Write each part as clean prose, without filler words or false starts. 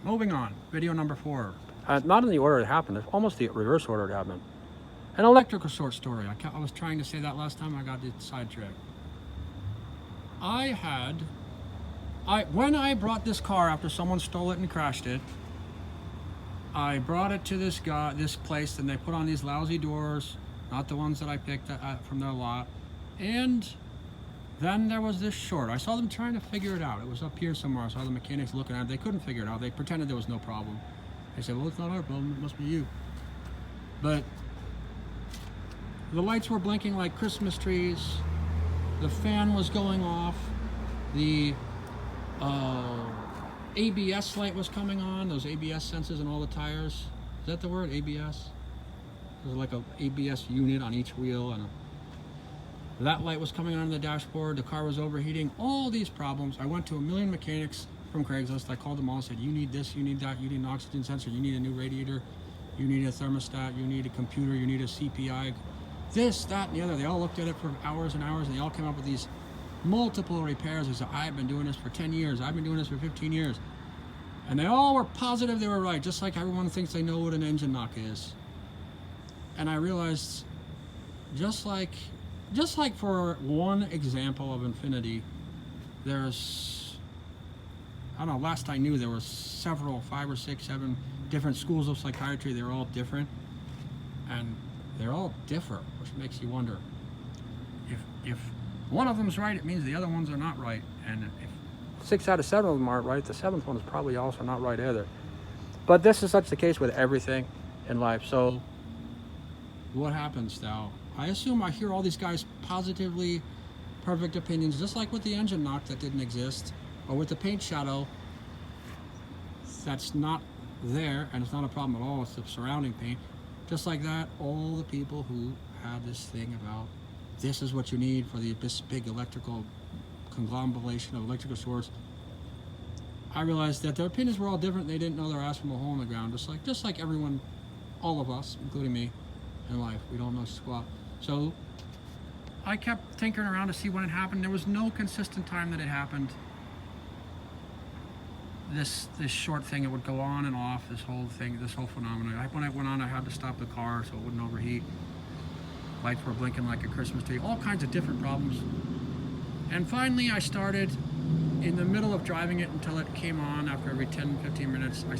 moving on. Video number 4. Not in the order it happened. It's almost the reverse order it happened. An electrical short story. I was trying to say that last time. I got sidetracked. When I brought this car after someone stole it and crashed it, I brought it to this place, and they put on these lousy doors, not the ones that I picked from their lot. And then there was this short. I saw them trying to figure it out. It was up here somewhere. I saw the mechanics looking at it. They couldn't figure it out. They pretended there was no problem. They said, well, it's not our problem. It must be you. But the lights were blinking like Christmas trees. The fan was going off. The ABS light was coming on. Those ABS sensors in all the tires. Is that the word, ABS? There's like a ABS unit on each wheel, and that light was coming on the dashboard. The car was overheating. All these problems. I went to a million mechanics from Craigslist. I called them all and said, you need this, you need that, you need an oxygen sensor, you need a new radiator, you need a thermostat, you need a computer, you need a CPI, this, that, and the other. They all looked at it for hours and hours, and they all came up with these multiple repairs. They said, I've been doing this for 10 years. I've been doing this for 15 years. And they all were positive they were right, just like everyone thinks they know what an engine knock is. And I realized, just like for one example of infinity, there's, I don't know, last I knew there were several, 5 or 6, 7 different schools of psychiatry. They're all different, and they're all different, which makes you wonder, if one of them's right, it means the other ones are not right. And if 6 out of 7 of them aren't right, the 7th one is probably also not right either. But this is such the case with everything in life. So what happens now? I assume I hear all these guys positively perfect opinions, just like with the engine knock that didn't exist, or with the paint shadow that's not there, and it's not a problem at all, it's the surrounding paint. Just like that, all the people who had this thing about this is what you need for this big electrical conglomeration of electrical shorts, I realized that their opinions were all different. They didn't know their ass from a hole in the ground, just like everyone, all of us, including me, in life. We don't know squat. So I kept tinkering around to see when it happened. There was no consistent time that it happened. This short thing, it would go on and off, this whole thing, this whole phenomenon. When it went on, I had to stop the car so it wouldn't overheat. Lights were blinking like a Christmas tree, all kinds of different problems. And finally I started, in the middle of driving it until it came on, after every 10-15 minutes, I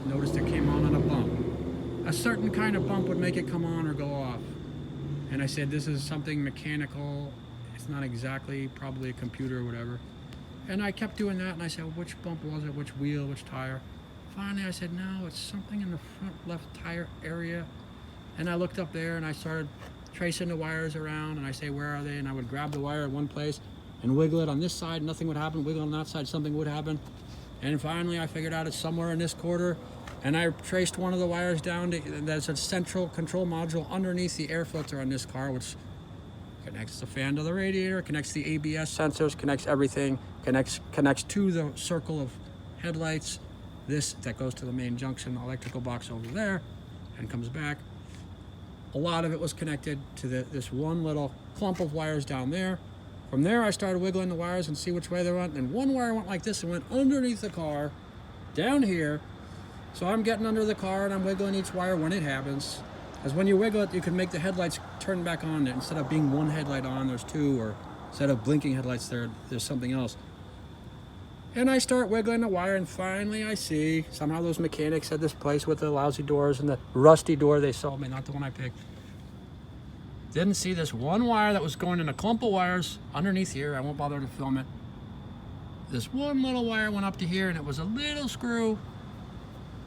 noticed it came on a bump. A certain kind of bump would make it come on or go off. And I said, this is something mechanical. It's not exactly probably a computer or whatever. And I kept doing that, and I said, well, which bump was it, which wheel, which tire? Finally I said, no, it's something in the front left tire area. And I looked up there and I started tracing the wires around, and I say, where are they? And I would grab the wire at one place and wiggle it on this side, nothing would happen. Wiggle on that side, something would happen. And finally I figured out it's somewhere in this quarter, and I traced one of the wires down to, there's a central control module underneath the air filter on this car, which connects the fan to the radiator, connects the ABS sensors, connects everything, connects to the circle of headlights. This, that goes to the main junction electrical box over there and comes back. A lot of it was connected to this one little clump of wires down there. From there, I started wiggling the wires and see which way they went. And one wire went like this and went underneath the car, down here. So I'm getting under the car and I'm wiggling each wire when it happens. Because when you wiggle it, you can make the headlights turn back on. Instead of being one headlight on, there's two, or instead of blinking headlights, there's something else. And I start wiggling the wire, and finally I see, somehow those mechanics at this place with the lousy doors and the rusty door they sold me, not the one I picked, didn't see this one wire that was going in a clump of wires underneath here. I won't bother to film it. This one little wire went up to here, and it was a little screw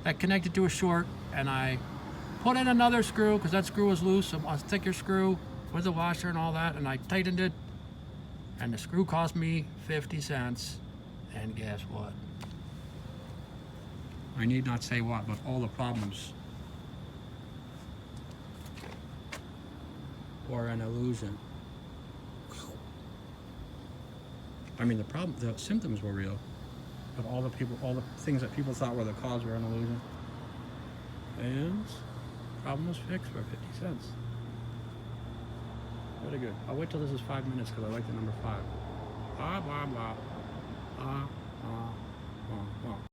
that connected to a short, and I put in another screw because that screw was loose, a thicker screw with a washer and all that, and I tightened it, and the screw cost me 50 cents. And guess what? I need not say what, but all the problems were an illusion. I mean, the symptoms were real, but all the things that people thought were the cause were an illusion. And the problem was fixed for 50 cents. Very good. I'll wait till this is 5 minutes because I like the number 5. Blah, blah, blah.